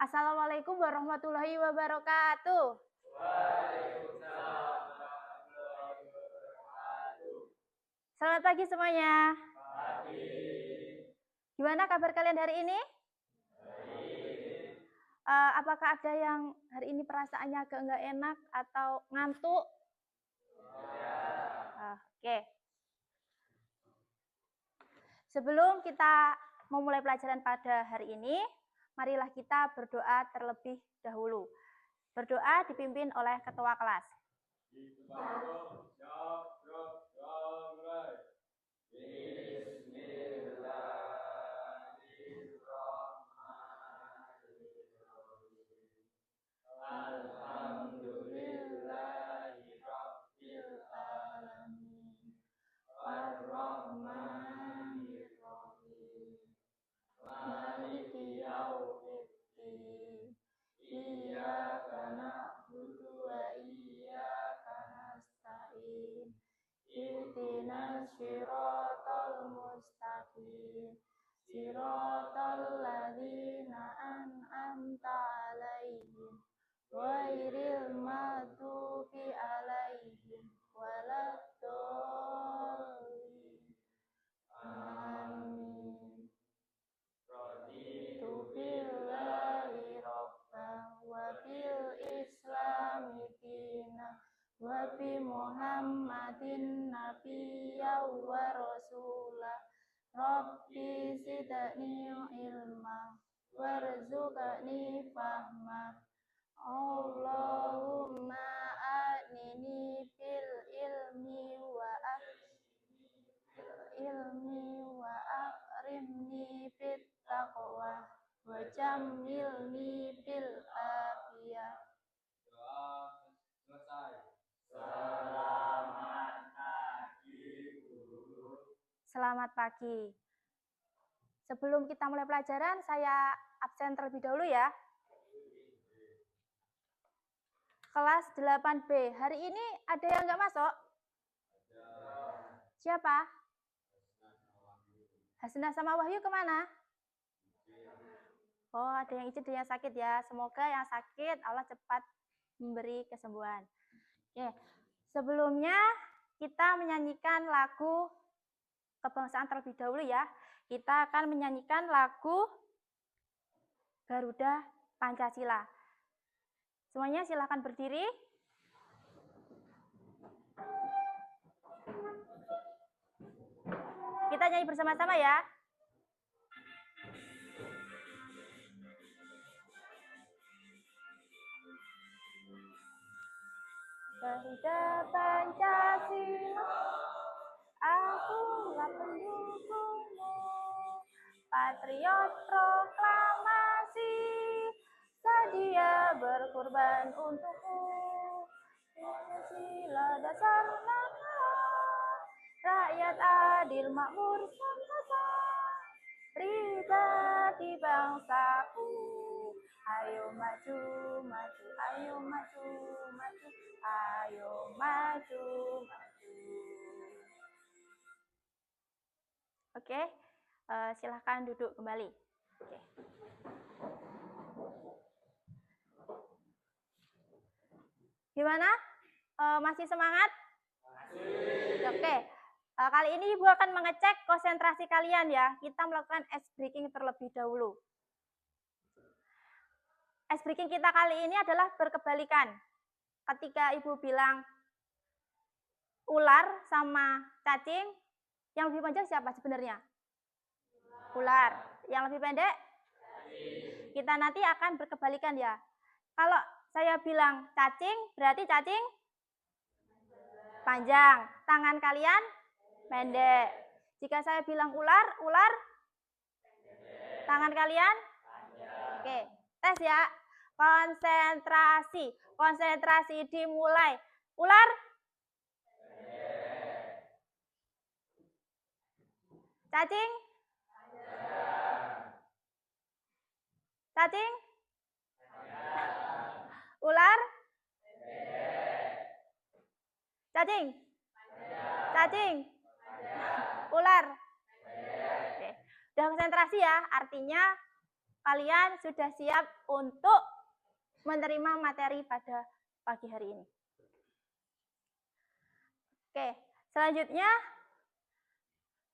Assalamualaikum warahmatullahi wabarakatuh. Waalaikumsalam warahmatullahi wabarakatuh. Selamat pagi semuanya. Pagi. Gimana kabar kalian hari ini? Baik. Apakah ada yang hari ini perasaannya agak nggak enak atau ngantuk? Ya. Oke. Sebelum kita memulai pelajaran pada hari ini, marilah kita berdoa terlebih dahulu. Berdoa dipimpin oleh ketua kelas. Shiratal mustaqim Shiratal ladzina an'amta 'alaihim ghairil maghdubi 'alaihim waladdallin. Amin. Raditu billahi rabban wa bil islami dinan wa bi Muhammadin nabiyyan wa rasulah. Rabbi zidni ilma warzuqni fahma. Allahumma a'nini bil ilmi wa akrimni fit taqwa wa jammilni bil afiyah. Doa selesai. Selamat pagi, Guru. Selamat pagi. Sebelum kita mulai pelajaran, saya absen terlebih dahulu ya. Kelas 8B. Hari ini ada yang nggak masuk? Ada. Siapa? Hasna sama Wahyu kemana? Oh, ada yang izin, ada yang sakit ya. Semoga yang sakit Allah cepat memberi kesembuhan. Oke. Sebelumnya kita menyanyikan lagu kebangsaan terlebih dahulu ya. Kita akan menyanyikan lagu Garuda Pancasila. Semuanya silakan berdiri. Kita nyanyi bersama-sama ya. Garuda Pancasila, akulah pendukungmu, patriot proklamasi, sedia berkorban untukmu. Pancasila dasar negara, rakyat adil makmur sentosa, pribadi bangsaku. Ayo maju, maju, ayo maju, maju, ayo maju, maju. Oke, silahkan duduk kembali. Oke. Gimana? Masih semangat? Masih. Oke. Kali ini Ibu akan mengecek konsentrasi kalian ya. Kita melakukan ice breaking terlebih dahulu. Ice breaking kita kali ini adalah berkebalikan. Ketika Ibu bilang ular sama cacing, yang lebih panjang siapa sebenarnya? Ular. Yang lebih pendek? Cacing. Kita nanti akan berkebalikan ya. Kalau saya bilang cacing, berarti cacing panjang. Tangan kalian pendek. Jika saya bilang ular, ular pendek. Tangan kalian panjang. Oke, tes ya. Konsentrasi. Konsentrasi dimulai. Ular pendek. Cacing panjang. Cacing panjang. Ular pendek. Cacing panjang. Cacing panjang. Ular pendek. Oke. Udah konsentrasi ya, artinya kalian sudah siap untuk menerima materi pada pagi hari ini. Oke, selanjutnya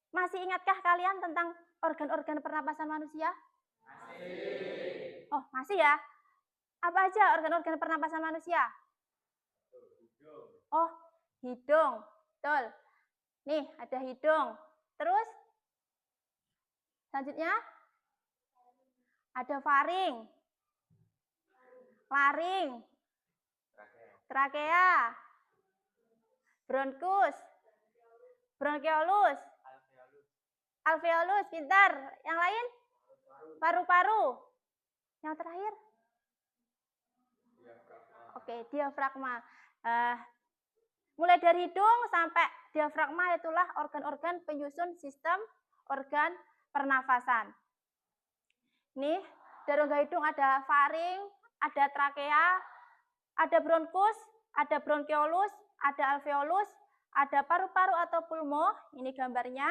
masih ingatkah kalian tentang organ-organ pernapasan manusia? Masih. Oh, masih ya? Apa aja organ-organ pernapasan manusia? Oh, hidung. Betul. Nih, ada hidung. Terus, selanjutnya, ada faring, laring, trakea, bronkus, bronkiolus, alveolus, pintar. Yang lain? Paru-paru. Yang terakhir? Oke, diafragma. Mulai dari hidung sampai diafragma itulah organ-organ penyusun sistem organ pernafasan. Nih, dari rongga hidung ada faring, ada trakea, ada bronkus, ada bronkiolus, ada alveolus, ada paru-paru atau pulmo, ini gambarnya,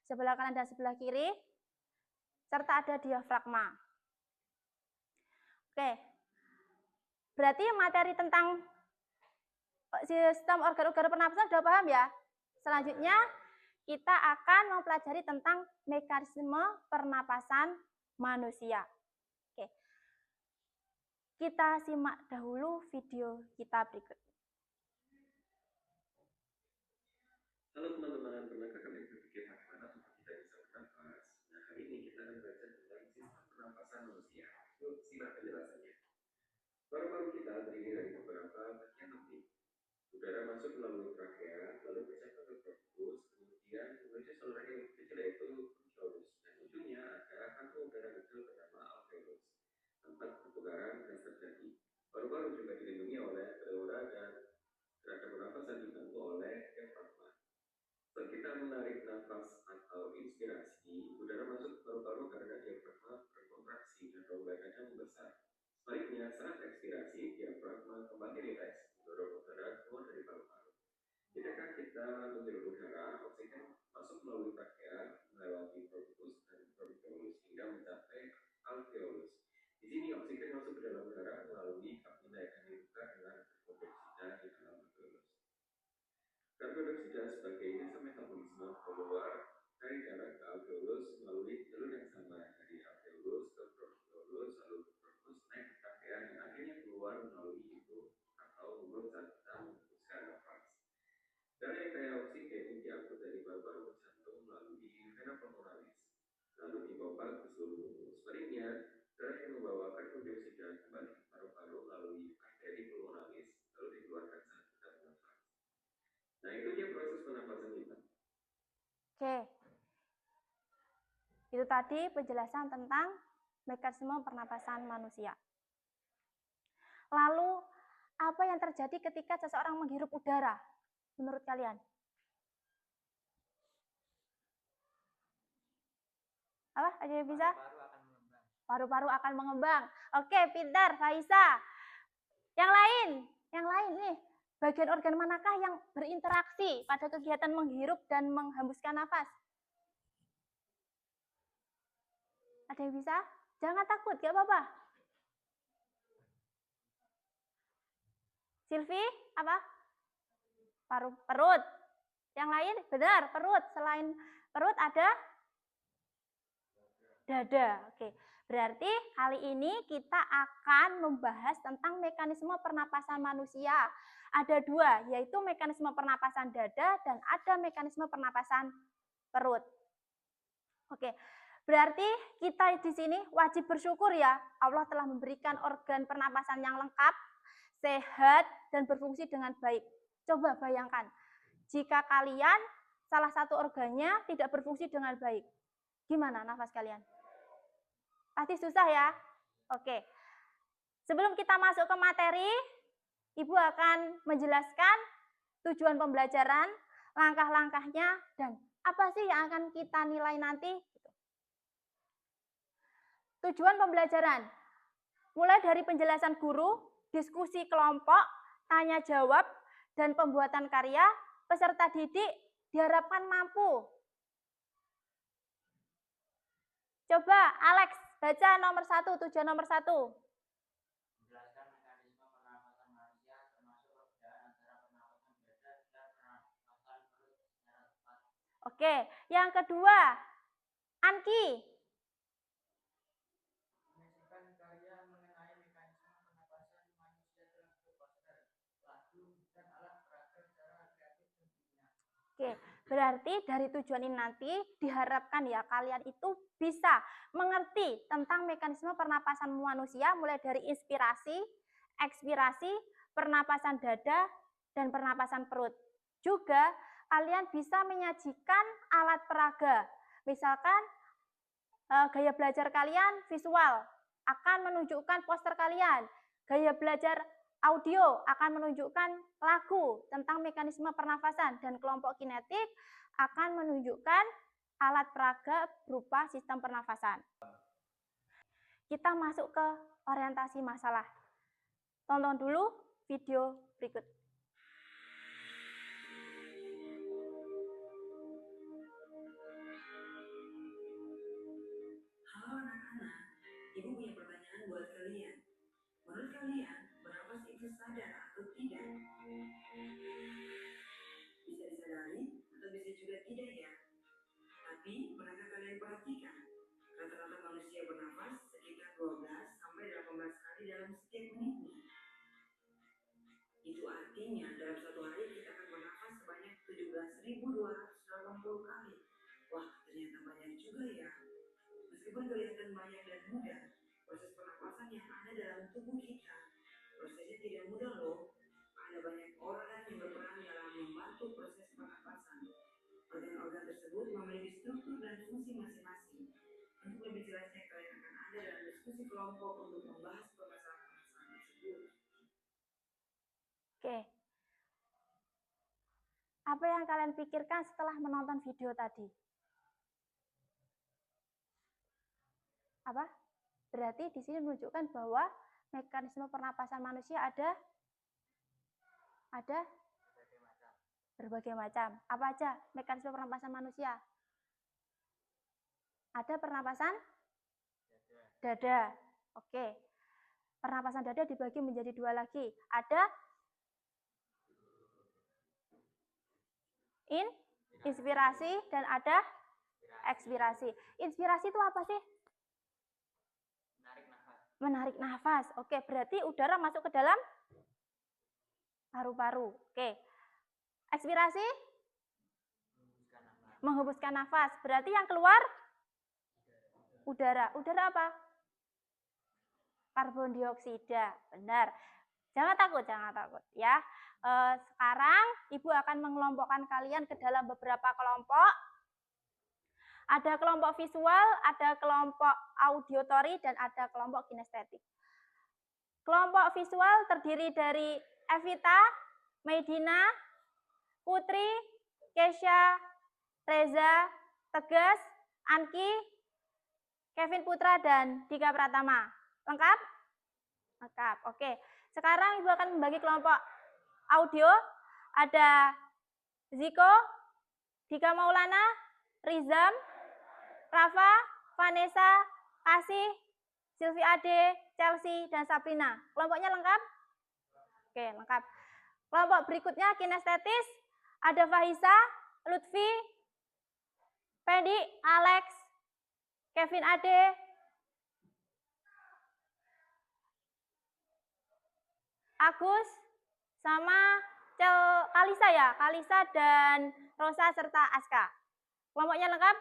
sebelah kanan dan sebelah kiri, serta ada diafragma. Oke, berarti materi tentang sistem organ-organ pernapasan sudah paham ya? Selanjutnya, kita akan mempelajari tentang mekanisme pernapasan manusia. Oke. Kita simak dahulu video kita berikut. Halo teman-teman, pernahkah kalian berpikir bagaimana tubuh kita bisa bernafas? Nah, hari ini kita akan belajar tentang sistem pernapasan manusia. Yuk, simak penjelasannya. Paru-paru kita terdiri dari beberapa bagian penting. Udara masuk melalui trakea, lalu bercabang ke bronkus, kemudian menuju saluran yang lebih kecil yaitu bronkiolus, dan ujungnya ada kantung udara kecil bernama alveolus, tempat pertukaran gas terjadi. Paru-paru juga dilindungi oleh pleura dan gerakan pernapasan dibantu oleh diafragma. Saat kita menarik nafas atau inspirasi, udara masuk ke paru-paru karena diafragma berkontraksi dan rongga dada membesar. Sebaliknya, saat ekspirasi, diafragma kembali rileks, mendorong udara keluar dari paru-paru. Ketika kita menghirup udara, oksigen masuk melalui trakea, melewati bronkus dan bronkiolus hingga mencapai alveolus. Di sini oksigen masuk ke dalam udara melalui kapilere yang dibuka dengan karbon dioksida di dalam alveolus. Karbon dioksida sebagai enzim metabolisme keluar dari darah ke alveolus melalui jalur yang sama dari alveolus ke bronkiolus, lalu ke bronkus, naik ke trakea dan akhirnya keluar melalui hidung atau mulut saat kita menghembuskan nafas. Darah yang kaya oksigen diangkut dari paru-paru ke jantung melalui vena pulmonalis, lalu dipompa ke seluruh tubuh. Sebaliknya, darah yang membawa karbon dioksida kembali ke paru-paru melalui arteri pulmonalis, lalu dikeluarkan saat kita bernafas. Nah, itu dia proses pernapasan kita. Oke. Itu tadi penjelasan tentang mekanisme pernapasan manusia. Lalu, apa yang terjadi ketika seseorang menghirup udara? Menurut kalian? Apa? Ada yang bisa? Paru-paru akan mengembang. Oke, pintar, Faisa. Yang lain nih. Bagian organ manakah yang berinteraksi pada kegiatan menghirup dan menghembuskan nafas? Ada yang bisa? Jangan takut, gak apa-apa. Silvi, apa? Perut. Yang lain, benar, perut. Selain perut ada dada. Oke. Berarti kali ini kita akan membahas tentang mekanisme pernapasan manusia. Ada dua, yaitu mekanisme pernapasan dada dan ada mekanisme pernapasan perut. Oke. Berarti kita di sini wajib bersyukur ya, Allah telah memberikan organ pernapasan yang lengkap, sehat, dan berfungsi dengan baik. Coba bayangkan, jika kalian salah satu organnya tidak berfungsi dengan baik, gimana nafas kalian? Pasti susah ya? Oke. Sebelum kita masuk ke materi, Ibu akan menjelaskan tujuan pembelajaran, langkah-langkahnya, dan apa sih yang akan kita nilai nanti. Tujuan pembelajaran, mulai dari penjelasan guru, diskusi kelompok, tanya jawab, dan pembuatan karya, peserta didik diharapkan mampu. Coba Alex Baca nomor 1, tujuan nomor 1. Menjelaskan mekanisme pernapasan manusia termasuk perbedaan antara pernapasan dada dan pernapasan perut secara tepat. Oke, yang kedua, Anki. Menyaksikan karya mengenai mekanisme pernapasan manusia dalam poster, lagu, dan alat peraga secara kreatif tentunya. Oke, berarti dari tujuan ini nanti diharapkan ya kalian itu bisa mengerti tentang mekanisme pernapasan manusia mulai dari inspirasi, ekspirasi, pernapasan dada, dan pernapasan perut. Juga kalian bisa menyajikan alat peraga. Misalkan gaya belajar kalian visual akan menunjukkan poster kalian. Gaya belajar audio akan menunjukkan lagu tentang mekanisme pernafasan dan kelompok kinetik akan menunjukkan alat peraga berupa sistem pernafasan. Kita masuk ke orientasi masalah. Tonton dulu video berikut. Halo anak-anak, Ibu punya pertanyaan buat kalian. Menurut kalian, bernapas itu sadar atau tidak? Bisa disadari atau bisa juga tidak ya? Tapi, pernahkah kalian perhatikan? Rata-rata manusia bernafas sekitar 12 sampai 18 kali dalam setiap menitnya. Itu artinya dalam satu hari kita akan bernafas sebanyak 17.280 kali. Wah, ternyata banyak juga ya. Meskipun kelihatan banyak dan mudah, proses pernapasan yang ada dalam tubuh kita, prosesnya tidak mudah loh. Ada banyak organ yang berperan dalam membantu proses pernapasan. Organ-organ tersebut memiliki struktur dan fungsi masing-masing. Untuk lebih jelasnya, kalian akan ada dalam diskusi kelompok untuk membahas permasalahan-permasalahan tersebut. Oke. Apa yang kalian pikirkan setelah menonton video tadi? Apa? Berarti di sini menunjukkan bahwa mekanisme pernapasan manusia ada berbagai macam. Apa aja mekanisme pernapasan manusia? Ada pernapasan dada. Oke. Pernapasan dada dibagi menjadi dua lagi. Ada inspirasi dan ada ekspirasi. Inspirasi itu apa sih? Menarik nafas. Menarik nafas. Oke, berarti udara masuk ke dalam paru-paru. Oke. Ekspirasi? Menghembuskan nafas. Berarti yang keluar udara. Udara apa? Karbon dioksida. Benar. Jangan takut ya. Sekarang Ibu akan mengelompokkan kalian ke dalam beberapa kelompok. Ada kelompok visual, ada kelompok auditory, dan ada kelompok kinestetik. Kelompok visual terdiri dari Evita, Medina, Putri, Kesha, Reza, Tegas, Anki, Kevin Putra, dan Dika Pratama. Lengkap? Lengkap, oke. Sekarang Ibu akan membagi kelompok audio. Ada Ziko, Dika Maulana, Rizam, Rafa, Vanessa, Kasih, Silvi Ade, Chelsea, dan Sabrina. Kelompoknya lengkap? Oke, lengkap. Kelompok berikutnya kinestetis. Ada Fahisa, Lutfi, Pedi, Alex, Kevin Ade, Agus, sama Kalisa ya, Kalisa dan Rosa serta Aska. Kelompoknya lengkap?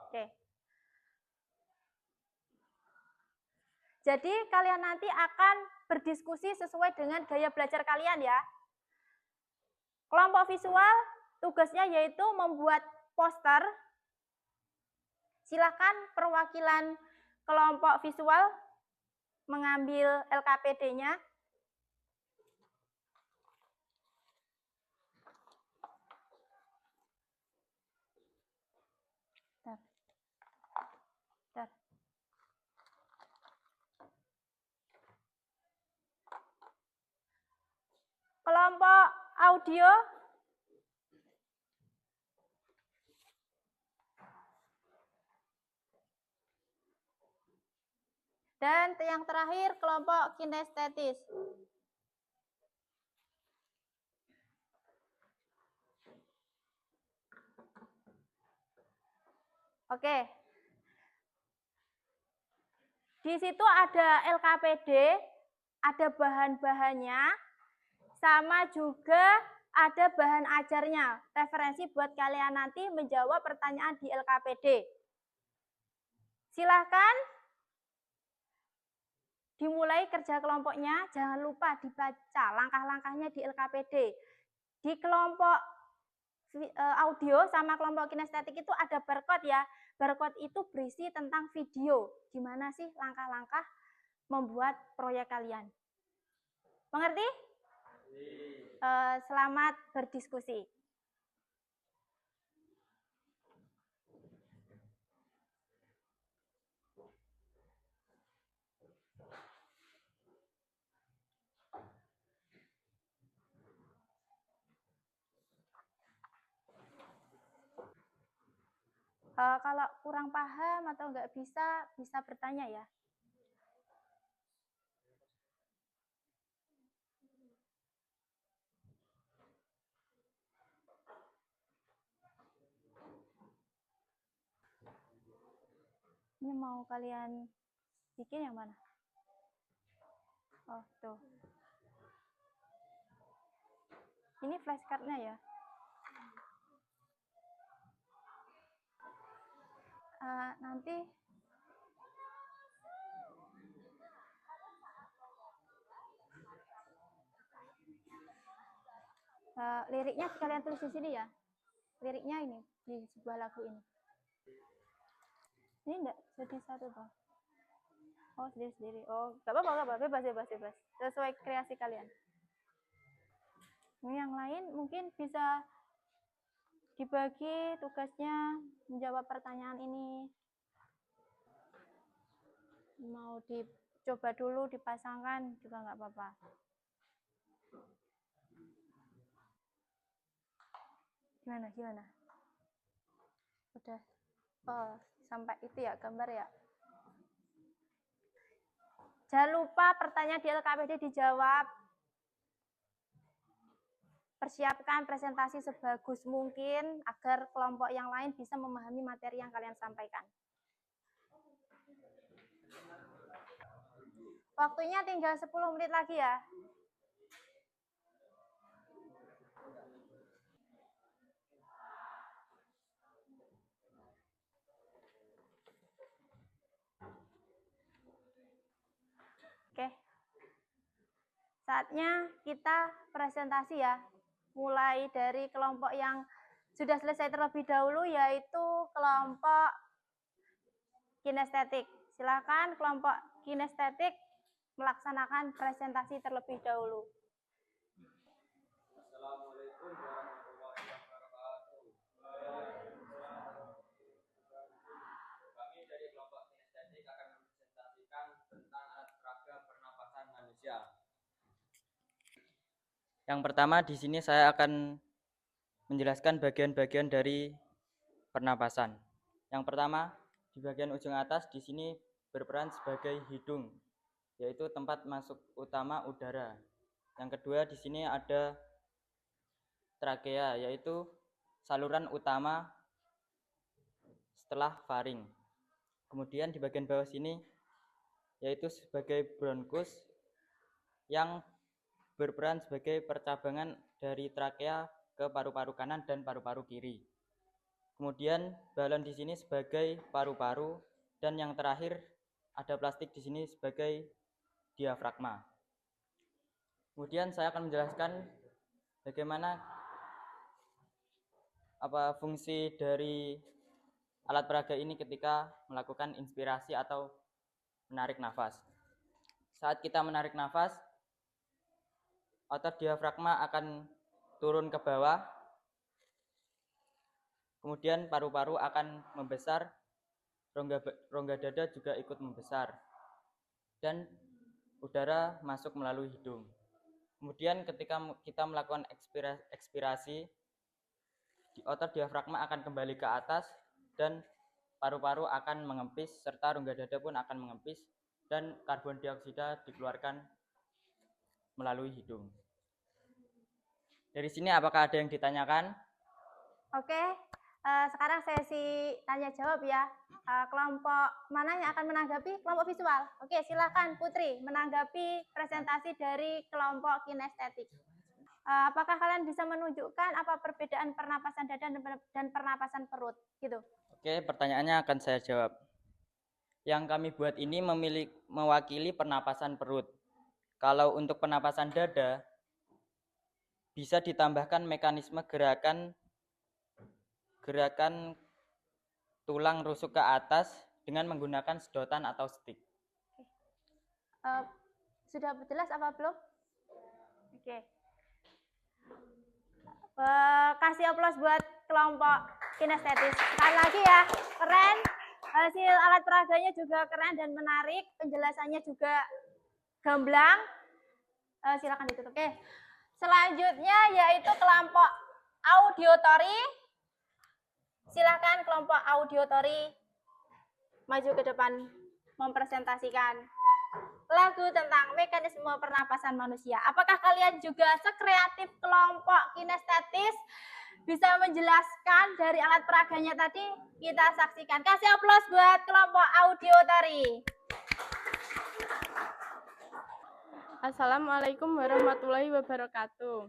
Oke. Jadi kalian nanti akan berdiskusi sesuai dengan gaya belajar kalian ya. Kelompok visual tugasnya yaitu membuat poster. Silakan perwakilan kelompok visual mengambil LKPD-nya. Kelompok audio Dan yang terakhir kelompok kinestetis. Oke. Di situ ada LKPD, ada bahan-bahannya, sama juga ada bahan ajarnya. Referensi buat kalian nanti menjawab pertanyaan di LKPD. Silahkan dimulai kerja kelompoknya. Jangan lupa dibaca langkah-langkahnya di LKPD. Di kelompok audio sama kelompok kinestetik itu ada barcode ya. Barcode itu berisi tentang video. Gimana sih langkah-langkah membuat proyek kalian? Mengerti? Selamat berdiskusi. Kalau kurang paham atau nggak bisa bertanya ya. Ini mau kalian bikin yang mana? Oh, tuh. Ini flashcardnya ya. Nanti liriknya kalian tulis di sini ya. Liriknya ini di sebuah lagu ini. Ini enggak jadi satu toh. Oh, sendiri-sendiri. Oh, gak apa-apa, bebas. Sesuai kreasi kalian. Ini yang lain mungkin bisa dibagi tugasnya menjawab pertanyaan ini. Mau dicoba dulu dipasangkan juga nggak apa-apa. Gimana? Udah. Oh, sampai itu ya gambar ya. Jangan lupa pertanyaan di LKPD dijawab. Persiapkan presentasi sebagus mungkin agar kelompok yang lain bisa memahami materi yang kalian sampaikan. Waktunya tinggal 10 menit lagi ya. Oke. Saatnya kita presentasi ya. Mulai dari kelompok yang sudah selesai terlebih dahulu, yaitu kelompok kinestetik. Silakan kelompok kinestetik melaksanakan presentasi terlebih dahulu. Assalamualaikum warahmatullahi wabarakatuh. Kami dari kelompok kinestetik akan mempresentasikan tentang alat peraga pernapasan manusia. Yang pertama di sini saya akan menjelaskan bagian-bagian dari pernapasan. Yang pertama, di bagian ujung atas di sini berperan sebagai hidung, yaitu tempat masuk utama udara. Yang kedua di sini ada trakea, yaitu saluran utama setelah faring. Kemudian di bagian bawah sini yaitu sebagai bronkus yang berperan sebagai percabangan dari trakea ke paru-paru kanan dan paru-paru kiri. Kemudian balon di sini sebagai paru-paru dan yang terakhir ada plastik di sini sebagai diafragma. Kemudian saya akan menjelaskan bagaimana fungsi dari alat peraga ini ketika melakukan inspirasi atau menarik nafas. Saat kita menarik nafas, otot diafragma akan turun ke bawah, kemudian paru-paru akan membesar, rongga dada juga ikut membesar, dan udara masuk melalui hidung. Kemudian ketika kita melakukan ekspirasi, otot diafragma akan kembali ke atas dan paru-paru akan mengempis serta rongga dada pun akan mengempis dan karbon dioksida dikeluarkan melalui hidung. Dari sini apakah ada yang ditanyakan? Oke, sekarang sesi tanya jawab ya. Kelompok mana yang akan menanggapi? Kelompok visual. Oke, silakan Putri menanggapi presentasi dari kelompok kinestetik. Apakah kalian bisa menunjukkan apa perbedaan pernapasan dada dan pernapasan perut? Gitu. Oke, pertanyaannya akan saya jawab. Yang kami buat ini mewakili pernapasan perut. Kalau untuk pernapasan dada, bisa ditambahkan mekanisme gerakan tulang rusuk ke atas dengan menggunakan sedotan atau stick. Sudah jelas apa belum? Oke. Kasih aplaus buat kelompok kinestetis. Sekali lagi ya, keren. Hasil alat peraganya juga keren dan menarik. Penjelasannya juga gamblang. Silakan ditutup. Oke. Selanjutnya yaitu kelompok auditory. Silakan kelompok auditory maju ke depan mempresentasikan lagu tentang mekanisme pernapasan manusia. Apakah kalian juga sekreatif kelompok kinestetis bisa menjelaskan dari alat peraganya tadi? Kita saksikan. Kasih aplaus buat kelompok auditory. Assalamualaikum warahmatullahi wabarakatuh.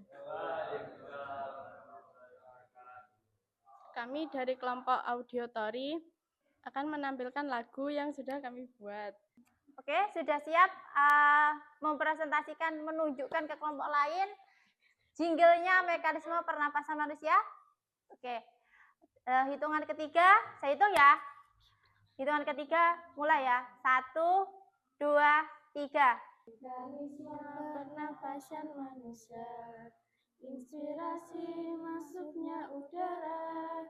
Kami dari kelompok auditory akan menampilkan lagu yang sudah kami buat. Oke, sudah siap mempresentasikan, menunjukkan ke kelompok lain jinglenya mekanisme pernapasan manusia? Oke, hitungan ketiga, saya hitung ya. Hitungan ketiga, mulai ya. 1, 2, 3. Mekanisme pernapasan manusia, inspirasi masuknya udara,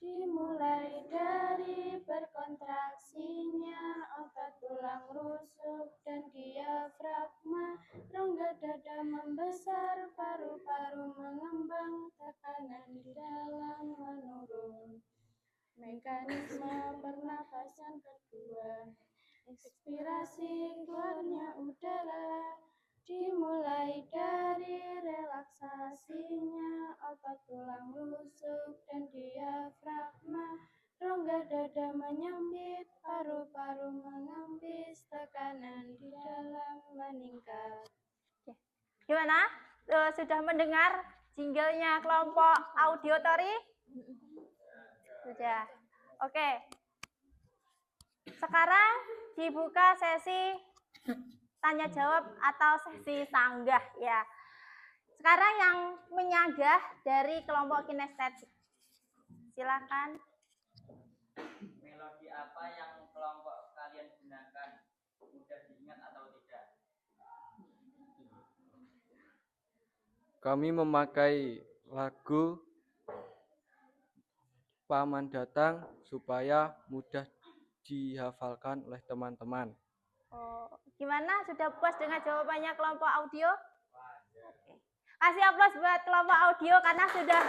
dimulai dari berkontraksinya otot tulang rusuk dan diafragma, rongga dada membesar, paru-paru mengembang, tekanan di dalam menurun. Mekanisme pernapasan kedua, inspirasi keluarnya udara, dimulai dari relaksasinya otot tulang rusuk dan diafragma, rongga dada menyempit, paru-paru mengembis, tekanan di dalam meningkat. Gimana? Sudah mendengar jinglenya kelompok auditory? Sudah. Oke. Sekarang dibuka sesi tanya jawab atau sesi sanggah ya. Sekarang yang menyanggah dari kelompok kinestetik. Silakan. Melodi apa yang kelompok kalian gunakan? Mudah diingat atau tidak? Kami memakai lagu Paman Datang supaya mudah dihafalkan oleh teman-teman. Oh, gimana? Sudah puas dengan jawabannya kelompok audio? Oke. Kasih aplaus buat kelompok audio karena sudah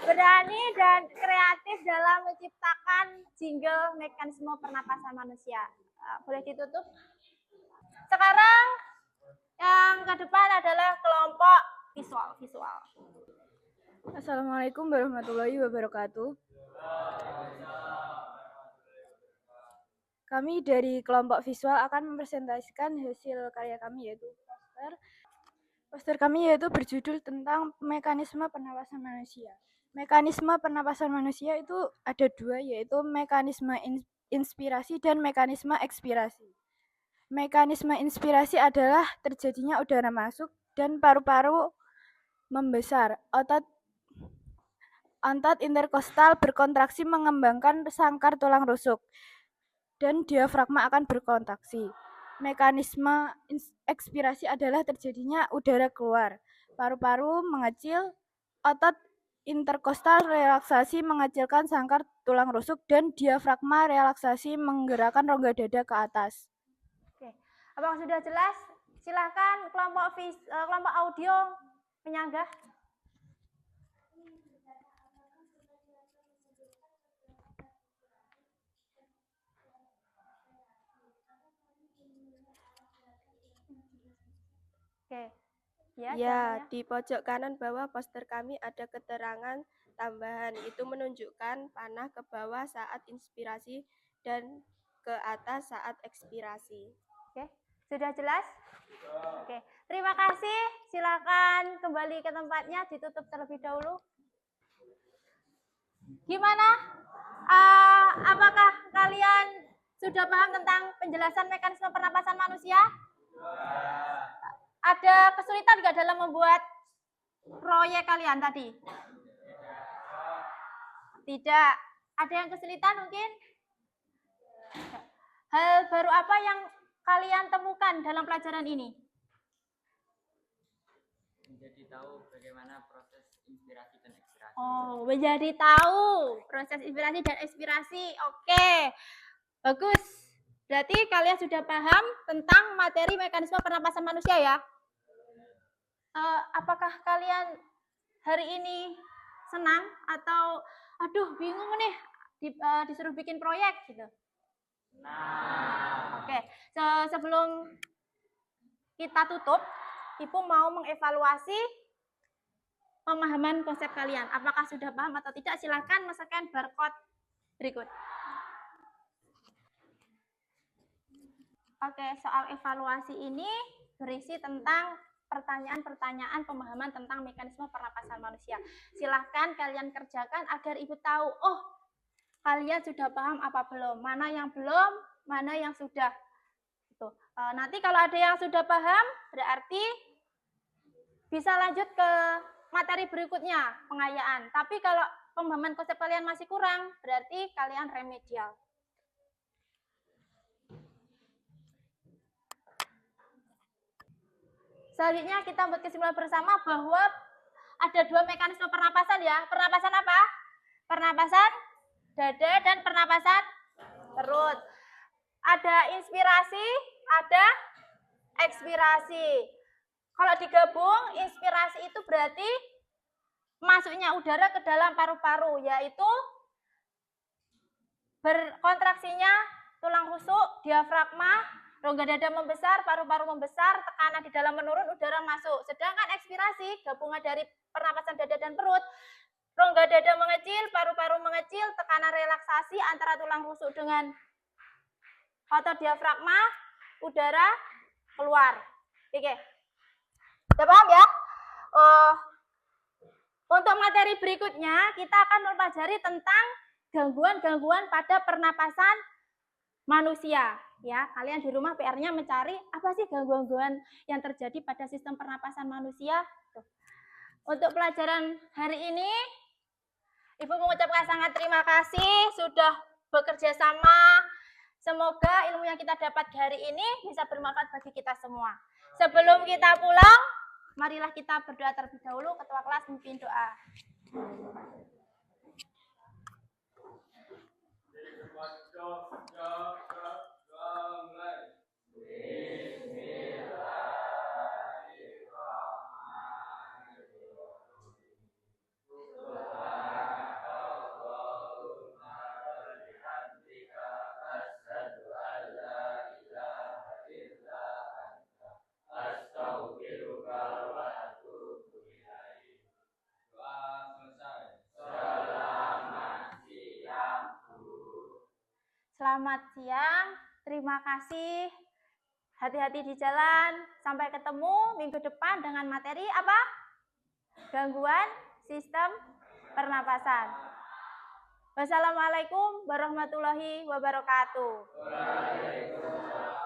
berani dan kreatif dalam menciptakan jingle mekanisme pernapasan manusia. Boleh ditutup? Sekarang yang ke depan adalah kelompok visual. Assalamualaikum warahmatullahi wabarakatuh. Kami dari kelompok visual akan mempresentasikan hasil karya kami yaitu poster. Poster kami yaitu berjudul tentang mekanisme pernapasan manusia. Mekanisme pernapasan manusia itu ada dua, yaitu mekanisme inspirasi dan mekanisme ekspirasi. Mekanisme inspirasi adalah terjadinya udara masuk dan paru-paru membesar. Otot interkostal berkontraksi mengembangkan sangkar tulang rusuk dan diafragma akan berkontraksi. Mekanisme ekspirasi adalah terjadinya udara keluar. Paru-paru mengecil, otot interkostal relaksasi mengecilkan sangkar tulang rusuk dan diafragma relaksasi menggerakkan rongga dada ke atas. Oke. Apakah sudah jelas? Silakan kelompok audio menyanggah. Oke. Ya, Ya, caranya. di pojok kanan bawah poster kami ada keterangan tambahan. Itu menunjukkan panah ke bawah saat inspirasi dan ke atas saat ekspirasi. Oke, sudah jelas? Oke, terima kasih. Silakan kembali ke tempatnya, ditutup terlebih dahulu. Gimana? Apakah kalian sudah paham tentang penjelasan mekanisme pernapasan manusia? Ada kesulitan nggak dalam membuat proyek kalian tadi? Tidak. Ada yang kesulitan mungkin? Hal baru apa yang kalian temukan dalam pelajaran ini? Menjadi tahu bagaimana proses inspirasi dan ekspirasi. Oh, menjadi tahu proses inspirasi dan ekspirasi. Oke, bagus. Berarti kalian sudah paham tentang materi mekanisme pernapasan manusia ya? Apakah kalian hari ini senang atau aduh bingung nih disuruh bikin proyek gitu? Nah. Oke, sebelum kita tutup, Ibu mau mengevaluasi pemahaman konsep kalian. Apakah sudah paham atau tidak? Silakan men-scan barcode berikut. Oke, soal evaluasi ini berisi tentang pertanyaan-pertanyaan pemahaman tentang mekanisme pernapasan manusia. Silahkan kalian kerjakan agar Ibu tahu, oh kalian sudah paham apa belum, mana yang belum, mana yang sudah. Gitu. Nanti kalau ada yang sudah paham, berarti bisa lanjut ke materi berikutnya, pengayaan. Tapi kalau pemahaman konsep kalian masih kurang, berarti kalian remedial. Selanjutnya kita buat kesimpulan bersama bahwa ada dua mekanisme pernapasan ya. Pernapasan apa? Pernapasan dada dan pernapasan perut. Ada inspirasi, ada ekspirasi. Kalau digabung, inspirasi itu berarti masuknya udara ke dalam paru-paru, yaitu berkontraksinya tulang rusuk, diafragma, rongga dada membesar, paru-paru membesar, tekanan di dalam menurun, udara masuk. Sedangkan ekspirasi, gabungan dari pernapasan dada dan perut, rongga dada mengecil, paru-paru mengecil, tekanan relaksasi antara tulang rusuk dengan otot diafragma, udara keluar. Oke. Sudah paham ya? Untuk materi berikutnya, kita akan mempelajari tentang gangguan-gangguan pada pernapasan manusia. Ya, kalian di rumah PR-nya mencari apa sih gangguan-gangguan yang terjadi pada sistem pernapasan manusia. Tuh. Untuk pelajaran hari ini, Ibu mengucapkan sangat terima kasih sudah bekerja sama. Semoga ilmu yang kita dapat hari ini bisa bermanfaat bagi kita semua. Sebelum kita pulang, marilah kita berdoa terlebih dahulu. Ketua kelas memimpin doa. Selamat siang, terima kasih. Hati-hati di jalan. Sampai ketemu minggu depan dengan materi apa? Gangguan sistem pernapasan. Wassalamualaikum warahmatullahi wabarakatuh. Waalaikumsalam.